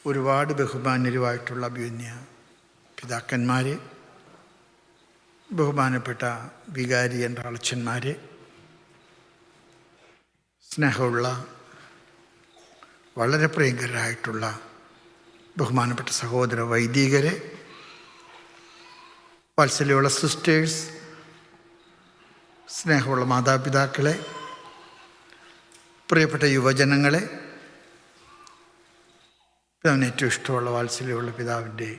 ഒരുപാട് ബഹുമാന്യരുമായിട്ടുള്ള അഭിമന്യ പിതാക്കന്മാരെ, ബഹുമാനപ്പെട്ട വികാരി അച്ഛന്മാരെ, സ്നേഹമുള്ള വളരെ പ്രിയങ്കരായിട്ടുള്ള ബഹുമാനപ്പെട്ട സഹോദര വൈദികരെ, വാത്സല്യമുള്ള സിസ്റ്റേഴ്സ്, സ്നേഹമുള്ള മാതാപിതാക്കളെ, പ്രിയപ്പെട്ട യുവജനങ്ങളെ, പിതാവിന് ഏറ്റവും ഇഷ്ടമുള്ള വാത്സല്യമുള്ള പിതാവിൻ്റെ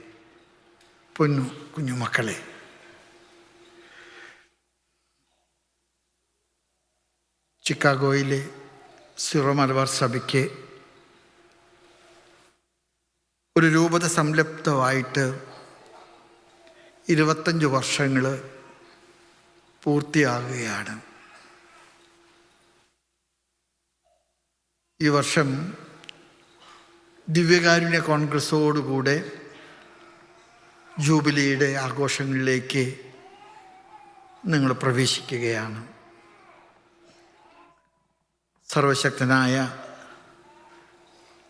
കുഞ്ഞുമക്കളെ, ചിക്കാഗോയിലെ സിറോ മലബാർ സഭയ്ക്ക് ഒരു രൂപത സംലബ്ധമായിട്ട് 25 വർഷങ്ങൾ പൂർത്തിയാകുകയാണ്. ഈ വർഷം ദിവ്യകാരുണ്യ കോൺഗ്രസ്സോടുകൂടെ ജൂബിലിയുടെ ആഘോഷങ്ങളിലേക്ക് നിങ്ങൾ പ്രവേശിക്കുകയാണ്. സർവശക്തനായ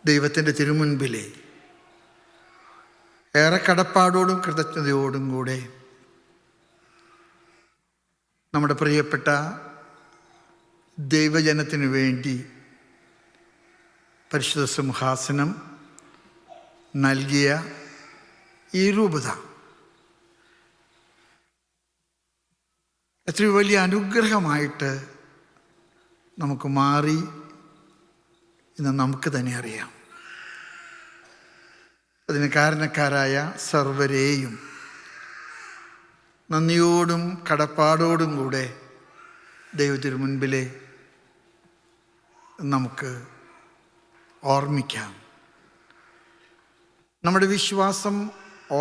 ദൈവത്തിൻ്റെ തിരുമുൻപിലെ ഏറെ കടപ്പാടോടും കൃതജ്ഞതയോടും കൂടെ നമ്മുടെ പ്രിയപ്പെട്ട ദൈവജനത്തിനു വേണ്ടി പരിശുദ്ധ സിംഹാസനം നൽകിയ ഈ രൂപത എത്ര വലിയ അനുഗ്രഹമായിട്ട് നമുക്ക് മാറി എന്ന് നമുക്ക് തന്നെ അറിയാം. അതിന് കാരണക്കാരായ സർവരെയും നന്ദിയോടും കടപ്പാടോടും കൂടെ ദൈവത്തിനു മുൻപിലെ നമുക്ക് ഓർമ്മിക്കാം. നമ്മുടെ വിശ്വാസം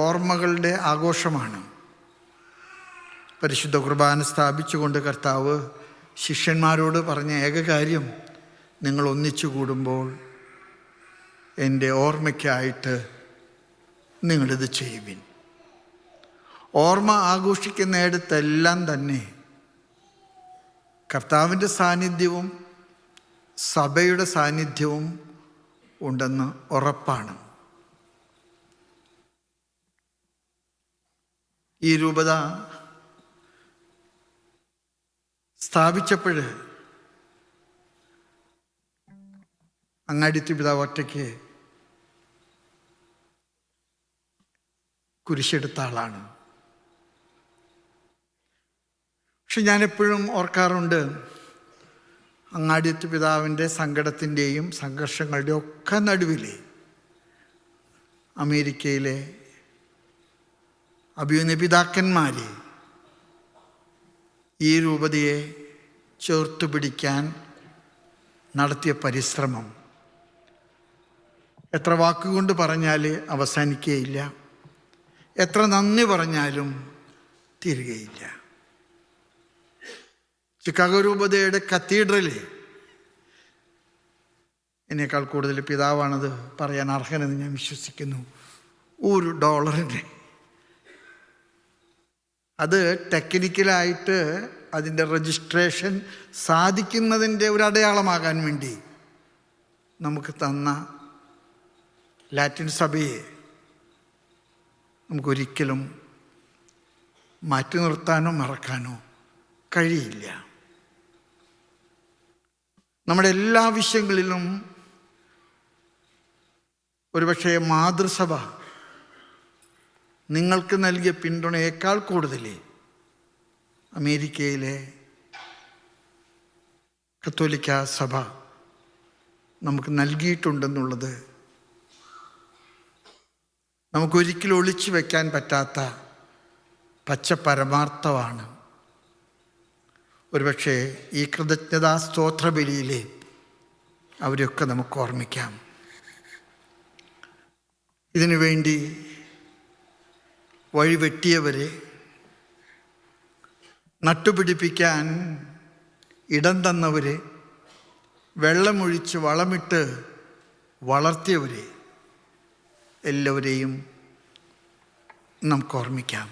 ഓർമ്മകളുടെ ആഘോഷമാണ്. പരിശുദ്ധ കുർബാന സ്ഥാപിച്ചുകൊണ്ട് കർത്താവ് ശിഷ്യന്മാരോട് പറഞ്ഞ ഏക കാര്യം, നിങ്ങൾ ഒന്നിച്ചു കൂടുമ്പോൾ എൻ്റെ ഓർമ്മയ്ക്കായിട്ട് നിങ്ങളിത് ചെയ്യുവിൻ. ഓർമ്മ ആഘോഷിക്കുന്നിടത്തെല്ലാം തന്നെ കർത്താവിൻ്റെ സാന്നിധ്യവും സഭയുടെ സാന്നിധ്യവും ഉണ്ടെന്ന് ഉറപ്പാണ്. ഈ രൂപത സ്ഥാപിച്ചപ്പോൾ അങ്ങാടിത്തി പിതാവ് ഒറ്റയ്ക്ക് കുരിശെടുത്ത ആളാണ്. പക്ഷെ ഞാനെപ്പോഴും ഓർക്കാറുണ്ട്, അങ്ങാടിയത്ത് പിതാവിൻ്റെ സങ്കടത്തിൻ്റെയും സംഘർഷങ്ങളുടെയും ഒക്കെ നടുവിൽ അമേരിക്കയിലെ അഭിമന്യ പിതാക്കന്മാരെ ഈ രൂപതയെ ചേർത്തു പിടിക്കാൻ നടത്തിയ പരിശ്രമം എത്ര വാക്കുകൊണ്ട് പറഞ്ഞാൽ അവസാനിക്കുകയില്ല, എത്ര നന്ദി പറഞ്ഞാലും തീരുകയില്ല. ചിക്കാഗോ രൂപതയുടെ കത്തീഡ്രല് എന്നേക്കാൾ കൂടുതൽ പിതാവാണത് പറയാൻ അർഹനെന്ന് ഞാൻ വിശ്വസിക്കുന്നു. $1 അത് ടെക്നിക്കലായിട്ട് അതിൻ്റെ രജിസ്ട്രേഷൻ സാധിക്കുന്നതിൻ്റെ ഒരു അടയാളമാകാൻ വേണ്ടി നമുക്ക് തന്ന ലാറ്റിൻ സഭയെ നമുക്കൊരിക്കലും മാറ്റി നിർത്താനോ മറക്കാനോ കഴിയില്ല. നമ്മുടെ എല്ലാ വിഷയങ്ങളിലും ഒരുപക്ഷെ മാതൃസഭ നിങ്ങൾക്ക് നൽകിയ പിന്തുണയേക്കാൾ കൂടുതൽ അമേരിക്കയിലെ കത്തോലിക്ക സഭ നമുക്ക് നൽകിയിട്ടുണ്ടെന്നുള്ളത് നമുക്കൊരിക്കലും ഒളിച്ചു വയ്ക്കാൻ പറ്റാത്ത പച്ച പരമാർത്ഥമാണ്. ഒരുപക്ഷെ ഈ കൃതജ്ഞതാ സ്തോത്രബലിയിൽ അവരെയൊക്കെ നമുക്ക് ഓർമ്മിക്കാം. ഇതിനു വേണ്ടി വഴിവെട്ടിയവരെ, നട്ടുപിടിപ്പിക്കാൻ ഇടം തന്നവരെ, വെള്ളമൊഴിച്ച് വളമിട്ട് വളർത്തിയവരെ എല്ലാവരെയും നമുക്ക് ഓർമ്മിക്കാം.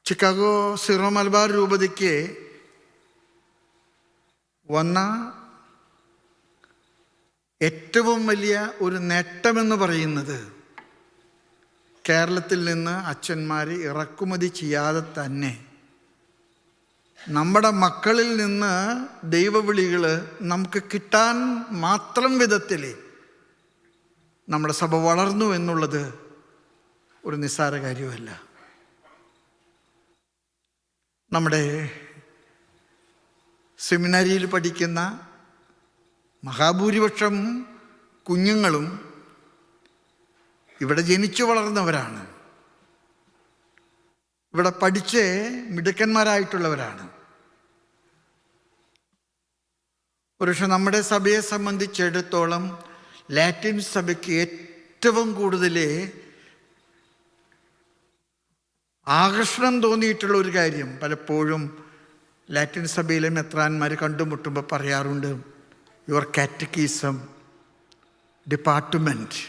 ചിക്കാഗോ സിറോ മലബാർ രൂപതയ്ക്ക് വന്ന ഏറ്റവും വലിയ ഒരു നേട്ടമെന്ന് പറയുന്നത് കേരളത്തിൽ നിന്ന് അച്ഛന്മാർ ഇറക്കുമതി ചെയ്യാതെ തന്നെ നമ്മുടെ മക്കളിൽ നിന്ന് ദൈവവിളികൾ നമുക്ക് കിട്ടാൻ മാത്രം വിധത്തിൽ നമ്മുടെ സഭ വളർന്നു എന്നുള്ളത് ഒരു നിസ്സാര കാര്യമല്ല. നമ്മുടെ സെമിനാരിയിൽ പഠിക്കുന്ന മഹാഭൂരിപക്ഷം കുഞ്ഞുങ്ങളും ഇവിടെ ജനിച്ചു വളർന്നവരാണ്, ഇവിടെ പഠിച്ച് മിടുക്കന്മാരായിട്ടുള്ളവരാണ്. ഒരുപക്ഷെ നമ്മുടെ സഭയെ സംബന്ധിച്ചിടത്തോളം ലാറ്റിൻ സഭയ്ക്ക് ഏറ്റവും കൂടുതൽ ആകർഷണം തോന്നിയിട്ടുള്ള ഒരു കാര്യം, പലപ്പോഴും ലാറ്റിൻ സഭയിലെ മെത്രാന്മാർ കണ്ടുമുട്ടുമ്പോൾ പറയാറുണ്ട്, യുവർ കാറ്റക്കിസം ഡിപ്പാർട്ട്മെൻറ്റ്.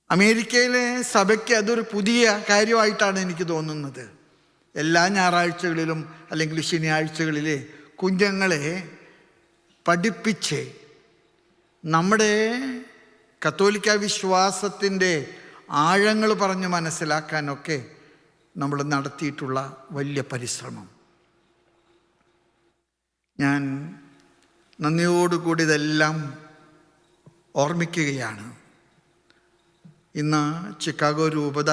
അമേരിക്കയിലെ സഭയ്ക്ക് അതൊരു പുതിയ കാര്യമായിട്ടാണ് എനിക്ക് തോന്നുന്നത്. എല്ലാ ഞായറാഴ്ചകളിലും അല്ലെങ്കിൽ ശനിയാഴ്ചകളിൽ കുഞ്ഞുങ്ങളെ പഠിപ്പിച്ച് നമ്മുടെ കത്തോലിക്ക വിശ്വാസത്തിൻ്റെ ആഴങ്ങൾ പറഞ്ഞ് മനസ്സിലാക്കാനൊക്കെ നമ്മൾ നടത്തിയിട്ടുള്ള വലിയ പരിശ്രമം. ഞാൻ നന്ദിയോടുകൂടി ഇതെല്ലാം ഓർമ്മിക്കുകയാണ്. ഇന്ന് ചിക്കാഗോ രൂപത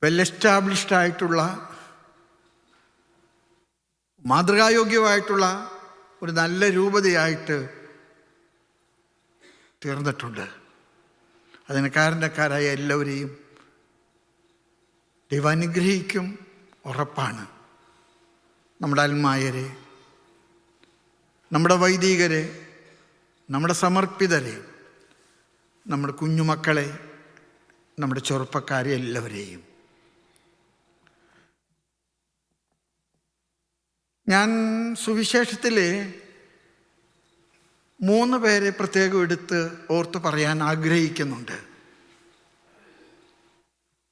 വെൽ എസ്റ്റാബ്ലിഷ്ഡ് ആയിട്ടുള്ള മാതൃകായോഗ്യമായിട്ടുള്ള ഒരു നല്ല രൂപതയായിട്ട് തീർന്നിട്ടുണ്ട്. അതിന് കാരണക്കാരായ എല്ലാവരെയും ദൈവം അനുഗ്രഹിക്കും, ഉറപ്പാണ്. നമ്മുടെ അൽമായരെ, നമ്മുടെ വൈദികരെ, നമ്മുടെ സമർപ്പിതരെ, നമ്മുടെ കുഞ്ഞുമക്കളെ, നമ്മുടെ ചെറുപ്പക്കാരെ എല്ലാവരെയും ഞാൻ സുവിശേഷത്തിലെ 3 പേരെ പ്രത്യേകം എടുത്ത് ഓർത്ത് പറയാൻ ആഗ്രഹിക്കുന്നുണ്ട്.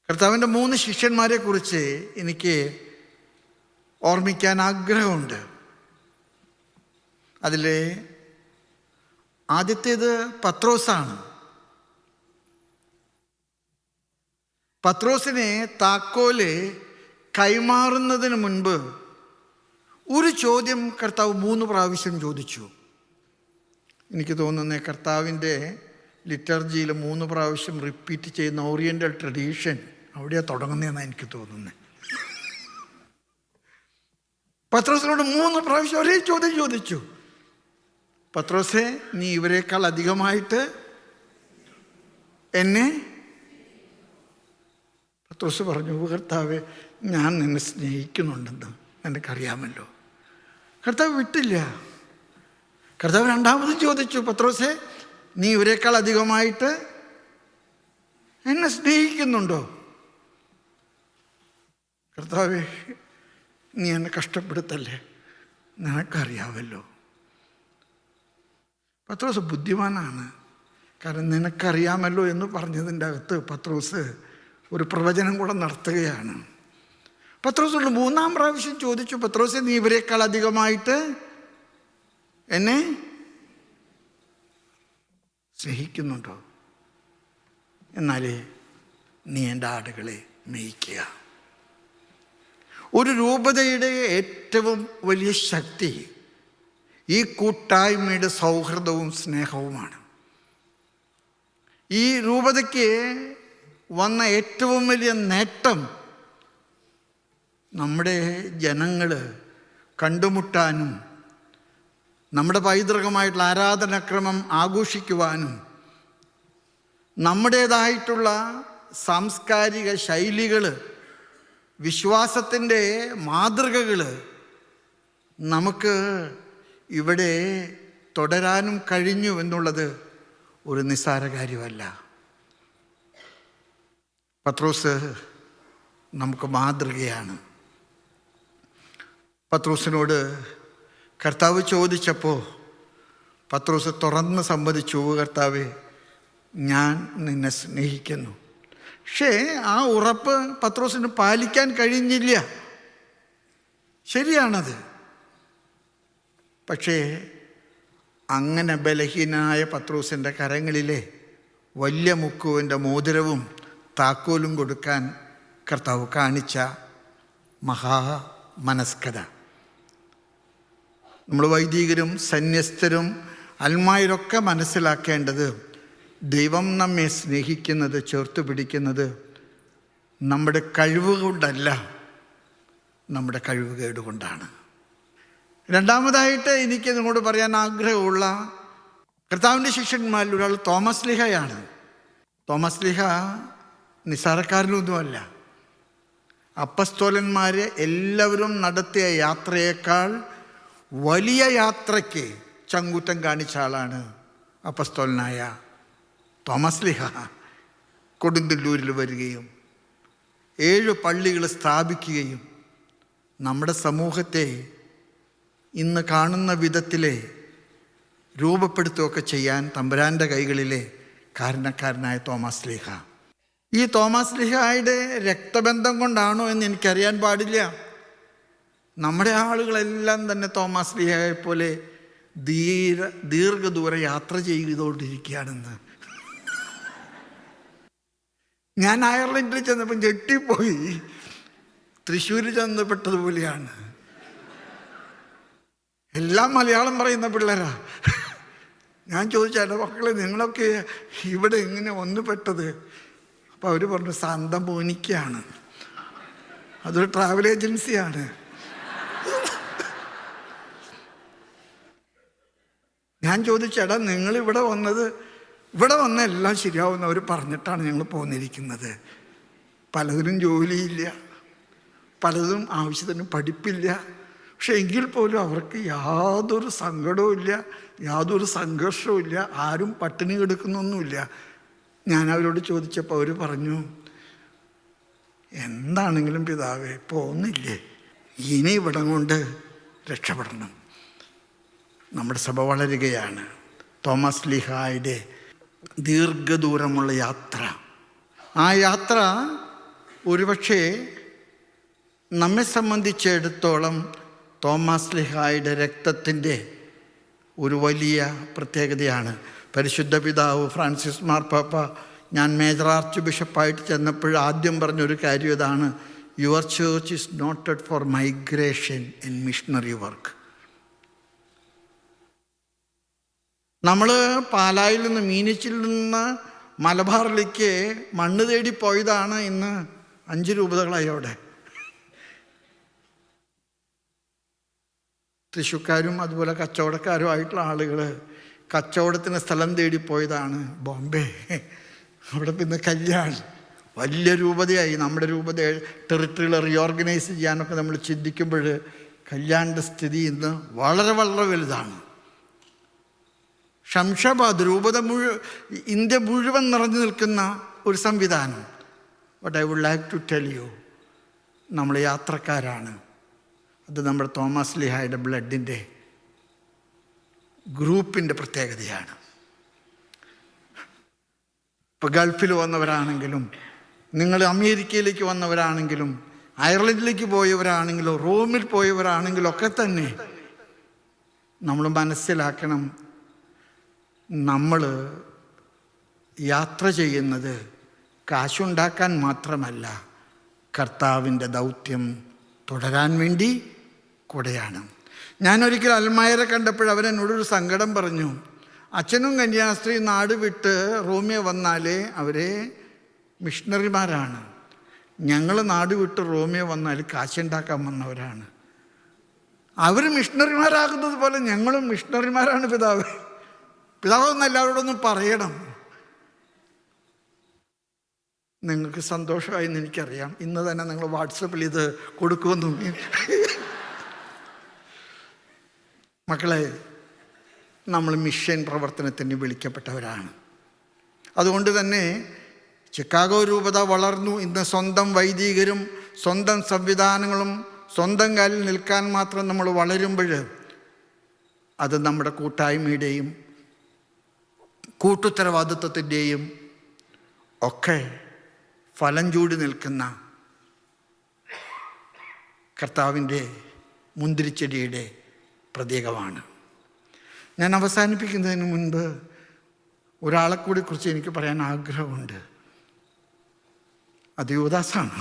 കർത്താവിൻ്റെ 3 ശിഷ്യന്മാരെ കുറിച്ച് എനിക്ക് ഓർമ്മിക്കാൻ ആഗ്രഹമുണ്ട്. അതിൽ ആദ്യത്തേത് പത്രോസാണ്. പത്രോസിനെ താക്കോല് കൈമാറുന്നതിന് മുൻപ് ഒരു ചോദ്യം കർത്താവ് 3 പ്രാവശ്യം ചോദിച്ചു. എനിക്ക് തോന്നുന്നത് കർത്താവിൻ്റെ ലിറ്റർജിയിൽ 3 പ്രാവശ്യം റിപ്പീറ്റ് ചെയ്യുന്ന ഓറിയൻ്റൽ ട്രഡീഷൻ അവിടെയാണ് തുടങ്ങുന്നതെന്നാണ് എനിക്ക് തോന്നുന്നത്. പത്രോസിനോട് 3 പ്രാവശ്യം ഒരേ ചോദ്യം ചോദിച്ചു. പത്രോസേ, നീ ഇവരെക്കാൾ അധികമായിട്ട് എന്നെ? പത്രോസ് പറഞ്ഞു, കർത്താവേ, ഞാൻ നിന്നെ സ്നേഹിക്കുന്നുണ്ടെന്ന് എനിക്കറിയാമല്ലോ. കർത്താവ് വിട്ടില്ല. കർത്താവ് 2ാമതും ചോദിച്ചു, പത്രോസേ, നീ ഇവരെക്കാൾ അധികമായിട്ട് എന്നെ സ്നേഹിക്കുന്നുണ്ടോ? കർത്താവേ, നീ എന്നെ കഷ്ടപ്പെടുത്തല്ലേ, നിനക്കറിയാമല്ലോ. പത്രോസ് ബുദ്ധിമാനാണ്. കാരണം നിനക്കറിയാമല്ലോ എന്ന് പറഞ്ഞതിൻ്റെ അകത്ത് പത്രോസ് ഒരു പ്രവചനം കൂടെ നടത്തുകയാണ്. പത്രോസിനോട് 3ാം പ്രാവശ്യം ചോദിച്ചു, പത്രോസേ, നീ ഇവരെക്കാൾ അധികമായിട്ട് എന്നെ സ്നേഹിക്കുന്നുണ്ടോ? എന്നാലേ നീ എൻ്റെ ആടുകളെ മേയ്ക്കുക. ഒരു രൂപതയുടെ ഏറ്റവും വലിയ ശക്തി ഈ കൂട്ടായ്മയുടെ സൗഹൃദവും സ്നേഹവുമാണ്. ഈ രൂപതയ്ക്ക് വന്ന ഏറ്റവും വലിയ നേട്ടം നമ്മുടെ ജനങ്ങൾ കണ്ടുമുട്ടാനും നമ്മുടെ പൈതൃകമായിട്ടുള്ള ആരാധനാക്രമം ആഘോഷിക്കുവാനും നമ്മുടേതായിട്ടുള്ള സാംസ്കാരിക ശൈലികൾ, വിശ്വാസത്തിൻ്റെ മാതൃകകൾ നമുക്ക് ഇവിടെ തുടരാനും കഴിഞ്ഞു എന്നുള്ളത് ഒരു നിസ്സാര കാര്യമല്ല. പത്രോസ് നമുക്ക് മാതൃകയാണ്. പത്രോസിനോട് കർത്താവ് ചോദിച്ചപ്പോൾ പത്രോസ് തുറന്ന് സമ്മതിച്ചു, കർത്താവേ, ഞാൻ നിന്നെ സ്നേഹിക്കുന്നു. പക്ഷേ ആ ഉറപ്പ് പത്രോസിന് പാലിക്കാൻ കഴിഞ്ഞില്ല. ശരിയാണത്. പക്ഷേ അങ്ങനെ ബലഹീനായ പത്രോസിൻ്റെ കരങ്ങളിലെ വലിയ മുക്കുവിൻ്റെ മോതിരവും താക്കോലും കൊടുക്കാൻ കർത്താവ് കാണിച്ച മഹാമനസ്കത. നമ്മൾ വൈദികരും സന്യസ്തരും അൽമായരൊക്കെ മനസ്സിലാക്കേണ്ടത്, ദൈവം നമ്മെ സ്നേഹിക്കുന്നത്, ചേർത്ത് പിടിക്കുന്നത് നമ്മുടെ കഴിവ് കൊണ്ടല്ല, നമ്മുടെ കഴിവുകേട് കൊണ്ടാണ്. രണ്ടാമതായിട്ട് എനിക്ക് നിങ്ങളോട് പറയാൻ ആഗ്രഹമുള്ള കർത്താവിൻ്റെ ശിഷ്യന്മാരിൽ ഒരാൾ തോമസ് ലീഹയാണ്. തോമസ് ലീഹ നിസ്സാരക്കാരനൊന്നുമല്ല. അപ്പസ്തോലന്മാരെ എല്ലാവരും നടത്തിയ യാത്രയേക്കാൾ വലിയ യാത്രയ്ക്ക് ചങ്കൂറ്റം കാണിച്ച ആളാണ് അപ്പസ്തോലനായ തോമസ് ലീഹ. കൊടുങ്ങല്ലൂരിൽ വരികയും 7 പള്ളികൾ സ്ഥാപിക്കുകയും നമ്മുടെ സമൂഹത്തെ ഇന്ന് കാണുന്ന വിധത്തിലെ രൂപപ്പെടുത്തുകയൊക്കെ ചെയ്യാൻ തമ്പുരാൻ്റെ കൈകളിലെ കാരണക്കാരനായ തോമസ് ലീഹ. ഈ തോമസ് ലീഹയുടെ രക്തബന്ധം കൊണ്ടാണോ എന്ന് എനിക്കറിയാൻ പാടില്ല. നമ്മുടെ ആളുകളെല്ലാം തന്നെ തോമസ് ലീഹയെ പോലെ ദീർഘദൂര യാത്ര ചെയ്തുകൊണ്ടിരിക്കുകയാണെന്ന്. ഞാൻ അയർലൻഡിൽ ചെന്നപ്പോൾ ഞെട്ടിപ്പോയി. തൃശ്ശൂർ ചെന്നപ്പെട്ടതുപോലെയാണ്. എല്ലാം മലയാളം പറയുന്ന പിള്ളേരാ. ഞാൻ ചോദിച്ചു, എൻ്റെ മക്കളെ നിങ്ങളൊക്കെ ഇവിടെ എങ്ങനെ വന്നു പെട്ടത്? അപ്പോൾ അവർ പറഞ്ഞു, സാന്ത മോനിക്കയാണ്, അതൊരു ട്രാവൽ ഏജൻസിയാണ്. ഞാൻ ചോദിച്ചു, എടാ നിങ്ങളിവിടെ വന്നത്, ഇവിടെ വന്ന എല്ലാം ശരിയാവുന്ന അവർ പറഞ്ഞിട്ടാണ് ഞങ്ങൾ പോന്നിരിക്കുന്നത്. പലതിനും ജോലിയില്ല, പലതും ആവശ്യത്തിന് പഠിപ്പില്ല. പക്ഷെ എങ്കിൽ പോലും അവർക്ക് യാതൊരു സങ്കടവും ഇല്ല, യാതൊരു സംഘർഷവും ഇല്ല, ആരും പട്ടിണി കിടക്കുന്നൊന്നുമില്ല. ഞാൻ അവരോട് ചോദിച്ചപ്പോൾ അവർ പറഞ്ഞു, എന്താണെങ്കിലും പിതാവേ പോകുന്നില്ലേ, ഇനി ഇവിടം കൊണ്ട് രക്ഷപ്പെടണം. നമ്മുടെ സഭ വളരുകയാണ്. തോമസ് ലീഹായുടെ ദീർഘദൂരമുള്ള യാത്ര, ആ യാത്ര ഒരുപക്ഷെ നമ്മെ സംബന്ധിച്ചിടത്തോളം തോമസ് ലീഹായുടെ രക്തത്തിൻ്റെ ഒരു വലിയ പ്രത്യേകതയാണ്. പരിശുദ്ധ പിതാവ് ഫ്രാൻസിസ് മാർപ്പാപ്പ ഞാൻ മേജർ ആർച്ച് ബിഷപ്പായിട്ട് ചെന്നപ്പോൾ ആദ്യം പറഞ്ഞൊരു കാര്യം ഇതാണ്: your church is noted four migration and missionary work. നമ്മൾ പാലായിൽ നിന്ന്, മീനച്ചിൽ നിന്ന് മലബാറിലേക്ക് മണ്ണ് തേടി പോയതാണ്. ഇന്ന് 5 രൂപതകളായി അവിടെ. തൃശ്ശൂക്കാരും അതുപോലെ കച്ചവടക്കാരും ആയിട്ടുള്ള ആളുകൾ കച്ചവടത്തിന് സ്ഥലം തേടി പോയതാണ് ബോംബെ. അവിടെ പിന്നെ കല്യാൺ വലിയ രൂപതയായി. നമ്മുടെ രൂപത ടെറിട്ടറികൾ റീഓർഗനൈസ് ചെയ്യാനൊക്കെ നമ്മൾ ചിന്തിക്കുമ്പോൾ കല്യാണിൻ്റെ സ്ഥിതി ഇന്ന് വളരെ വളരെ വലുതാണ്. ശംഷാബാദ് രൂപത ഇന്ത്യ മുഴുവൻ നിറഞ്ഞു നിൽക്കുന്ന ഒരു സംവിധാനം. But I would like to tell you, നമ്മൾ യാത്രക്കാരാണ്. അത് നമ്മുടെ തോമസ് ലീഹായുടെ ബ്ലഡിൻ്റെ ഗ്രൂപ്പിൻ്റെ പ്രത്യേകതയാണ്. ഇപ്പോൾ ഗൾഫിൽ വന്നവരാണെങ്കിലും, നിങ്ങൾ അമേരിക്കയിലേക്ക് വന്നവരാണെങ്കിലും, അയർലൻഡിലേക്ക് പോയവരാണെങ്കിലും, റോമിൽ പോയവരാണെങ്കിലും ഒക്കെ തന്നെ നമ്മൾ മനസ്സിലാക്കണം, നമ്മൾ യാത്ര ചെയ്യുന്നത് കാശുണ്ടാക്കാൻ മാത്രമല്ല, കർത്താവിൻ്റെ ദൗത്യം തുടരാൻ വേണ്ടി കൂടെയാണ്. ഞാനൊരിക്കൽ അൽമായരെ കണ്ടപ്പോൾ അവരെന്നോടൊരു സങ്കടം പറഞ്ഞു. അച്ഛനും കന്യാസ്ത്രീ നാട് വിട്ട് റോമിയോ വന്നാലേ അവരെ മിഷണറിമാരാണ്. ഞങ്ങൾ നാട് വിട്ട് റോമിയോ വന്നാൽ കാശുണ്ടാക്കാൻ വന്നവരാണ്. അവർ മിഷണറിമാരാകുന്നത് പോലെ ഞങ്ങളും മിഷണറിമാരാണ് പിതാവ്. പിതാവൊന്നും എല്ലാവരോടൊന്നും പറയണം. നിങ്ങൾക്ക് സന്തോഷമായി എന്ന് എനിക്കറിയാം. ഇന്ന് തന്നെ നിങ്ങൾ വാട്സപ്പിൽ ഇത് കൊടുക്കുമെന്ന്. മക്കളെ, നമ്മൾ മിഷൻ പ്രവർത്തനത്തിന് വിളിക്കപ്പെട്ടവരാണ്. അതുകൊണ്ട് തന്നെ ചിക്കാഗോ രൂപത വളർന്നു. ഇന്ന് സ്വന്തം വൈദികരും സ്വന്തം സംവിധാനങ്ങളും സ്വന്തം കാലിൽ നിൽക്കാൻ മാത്രം നമ്മൾ വളരുമ്പോൾ അത് നമ്മുടെ കൂട്ടായ്മയുടെയും കൂട്ടുത്തരവാദിത്വത്തിൻ്റെയും ഒക്കെ ഫലം ചൂടി നിൽക്കുന്ന കർത്താവിൻ്റെ മുന്തിരിച്ചെടിയുടെ പ്രതീകമാണ്. ഞാൻ അവസാനിപ്പിക്കുന്നതിന് മുൻപ് ഒരാളെ കൂടി കുറിച്ച് എനിക്ക് പറയാൻ ആഗ്രഹമുണ്ട്. അത് യൂദാസാണ്.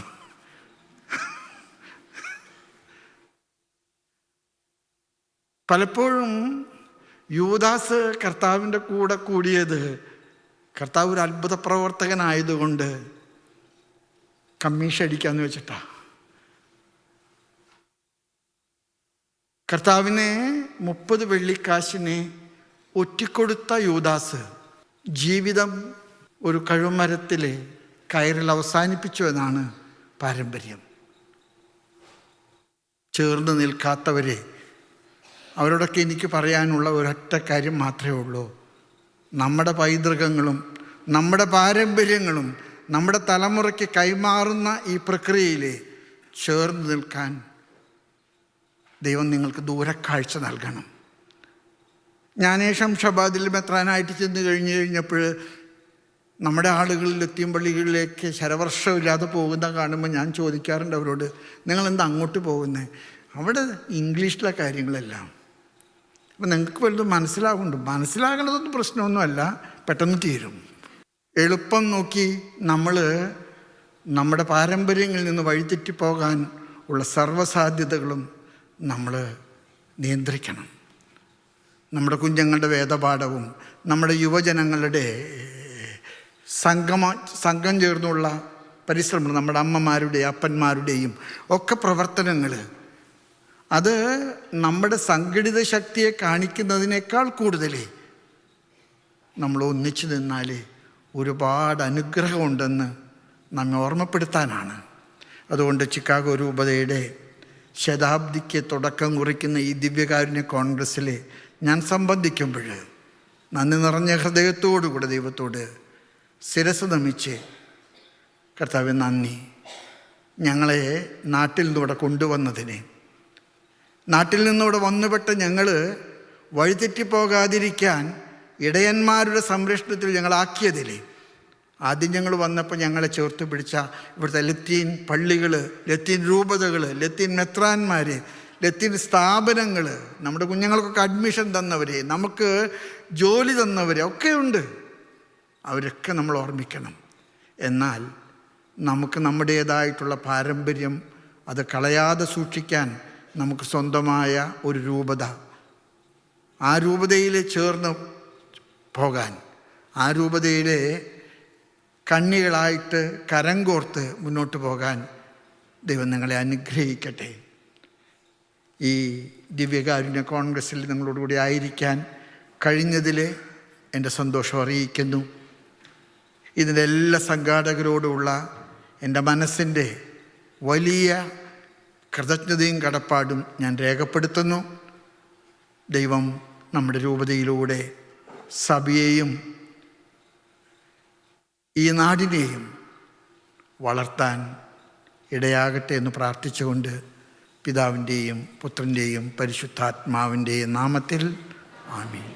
പലപ്പോഴും യൂദാസ് കർത്താവിൻ്റെ കൂടെ കൂടിയത് കർത്താവ് ഒരു അത്ഭുത പ്രവർത്തകനായതുകൊണ്ട് കമ്മീഷൻ അടിക്കാന്ന് വെച്ചിട്ടാ. കർത്താവിനെ 30 വെള്ളിക്കാശിനെ ഒറ്റിക്കൊടുത്ത യൂദാസ് ജീവിതം ഒരു കഴുമരത്തിലെ കയറിൽ അവസാനിപ്പിച്ചു എന്നാണ് പാരമ്പര്യം. ചേർന്ന് നിൽക്കാത്തവരെ അവരോടൊക്കെ എനിക്ക് പറയാനുള്ള ഒരൊറ്റ കാര്യം മാത്രമേ ഉള്ളൂ. നമ്മുടെ പൈതൃകങ്ങളും നമ്മുടെ പാരമ്പര്യങ്ങളും നമ്മുടെ തലമുറയ്ക്ക് കൈമാറുന്ന ഈ പ്രക്രിയയിൽ ചേർന്ന് നിൽക്കാൻ ദൈവം നിങ്ങൾക്ക് ദൂരക്കാഴ്ച നൽകണം. ഞാൻ ശംഷാബാദിൽ മെത്രാനായിട്ട് ചെന്ന് കഴിഞ്ഞപ്പോൾ നമ്മുടെ ആളുകൾ ലത്തീൻ പള്ളികളിലേക്ക് ശരവർഷമില്ലാതെ പോകുന്ന കാണുമ്പോൾ ഞാൻ ചോദിക്കാറുണ്ട് അവരോട്, നിങ്ങളെന്താ അങ്ങോട്ട് പോകുന്നത്? അവിടെ ഇംഗ്ലീഷിലെ കാര്യങ്ങളെല്ലാം. അപ്പം നിങ്ങൾക്ക് വലുതും മനസ്സിലാകണതൊന്നും പ്രശ്നമൊന്നുമല്ല, പെട്ടെന്ന് തീരും. എളുപ്പം നോക്കി നമ്മൾ നമ്മുടെ പാരമ്പര്യങ്ങളിൽ നിന്ന് വഴിതെറ്റിപ്പോകാൻ ഉള്ള സർവ്വസാധ്യതകളും നമ്മൾ നിയന്ത്രിക്കണം. നമ്മുടെ കുഞ്ഞുങ്ങളുടെ വേദപാഠവും നമ്മുടെ യുവജനങ്ങളുടെ സംഘം ചേർന്നുള്ള പരിശ്രമം, നമ്മുടെ അമ്മമാരുടെയും അപ്പന്മാരുടെയും ഒക്കെ പ്രവർത്തനങ്ങൾ, അത് നമ്മുടെ സംഘടിത ശക്തിയെ കാണിക്കുന്നതിനേക്കാൾ കൂടുതൽ നമ്മൾ ഒന്നിച്ചു നിന്നാൽ ഒരുപാട് അനുഗ്രഹമുണ്ടെന്ന് നമ്മെ ഓർമ്മപ്പെടുത്താനാണ്. അതുകൊണ്ട് ചിക്കാഗോ രൂപതയുടെ ശതാബ്ദിക്ക് തുടക്കം കുറിക്കുന്ന ഈ ദിവ്യകാരുണ്യ കോൺഗ്രസ്സിൽ ഞാൻ സംബന്ധിക്കുമ്പോൾ നന്ദി നിറഞ്ഞ ഹൃദയത്തോടുകൂടെ ദൈവത്തോട് ശിരസ് നമിച്ച്, കർത്താവേ നന്ദി, ഞങ്ങളെ നാട്ടിൽ നിന്നിവിടെ കൊണ്ടുവന്നതിന്, നാട്ടിൽ നിന്നിവിടെ വന്നുപെട്ട ഞങ്ങൾ വഴിതെറ്റിപ്പോകാതിരിക്കാൻ ഇടയന്മാരുടെ സംരക്ഷണത്തിൽ ഞങ്ങളാക്കിയതിൽ, ആദ്യം ഞങ്ങൾ വന്നപ്പോൾ ഞങ്ങളെ ചേർത്ത് പിടിച്ച ഇവിടുത്തെ ലത്തീൻ പള്ളികൾ, ലത്തീൻ രൂപതകൾ, ലത്തീൻ മെത്രാന്മാർ, ലത്തീൻ സ്ഥാപനങ്ങൾ, നമ്മുടെ കുഞ്ഞുങ്ങൾക്കൊക്കെ അഡ്മിഷൻ തന്നവർ, നമുക്ക് ജോലി തന്നവർ ഒക്കെയുണ്ട്. അവരൊക്കെ നമ്മൾ ഓർമ്മിക്കണം. എന്നാൽ നമുക്ക് നമ്മുടേതായിട്ടുള്ള പാരമ്പര്യം അത് കളയാതെ സൂക്ഷിക്കാൻ നമുക്ക് സ്വന്തമായ ഒരു രൂപത, ആ രൂപതയിൽ ചേർന്ന് പോകാൻ, ആ രൂപതയിലെ കണ്ണികളായിട്ട് കരം കോർത്ത് മുന്നോട്ട് പോകാൻ ദൈവം നിങ്ങളെ അനുഗ്രഹിക്കട്ടെ. ഈ ദിവ്യകാരുണ്യ കോൺഗ്രസ്സിൽ നിങ്ങളോടുകൂടി ആയിരിക്കാൻ കഴിഞ്ഞതിൽ എൻ്റെ സന്തോഷം അറിയിക്കുന്നു. ഇതിൻ്റെ എല്ലാ സംഘാടകരോടുമുള്ള എൻ്റെ മനസ്സിൻ്റെ വലിയ കൃതജ്ഞതയും കടപ്പാടും ഞാൻ രേഖപ്പെടുത്തുന്നു. ദൈവം നമ്മുടെ രൂപതയിലൂടെ സഭയെയും ഈ നാടിനെയും വളർത്താൻ ഇടയാകട്ടെ എന്ന് പ്രാർത്ഥിച്ചുകൊണ്ട് പിതാവിൻ്റെയും പുത്രൻ്റെയും പരിശുദ്ധാത്മാവിൻ്റെയും നാമത്തിൽ ആമേൻ.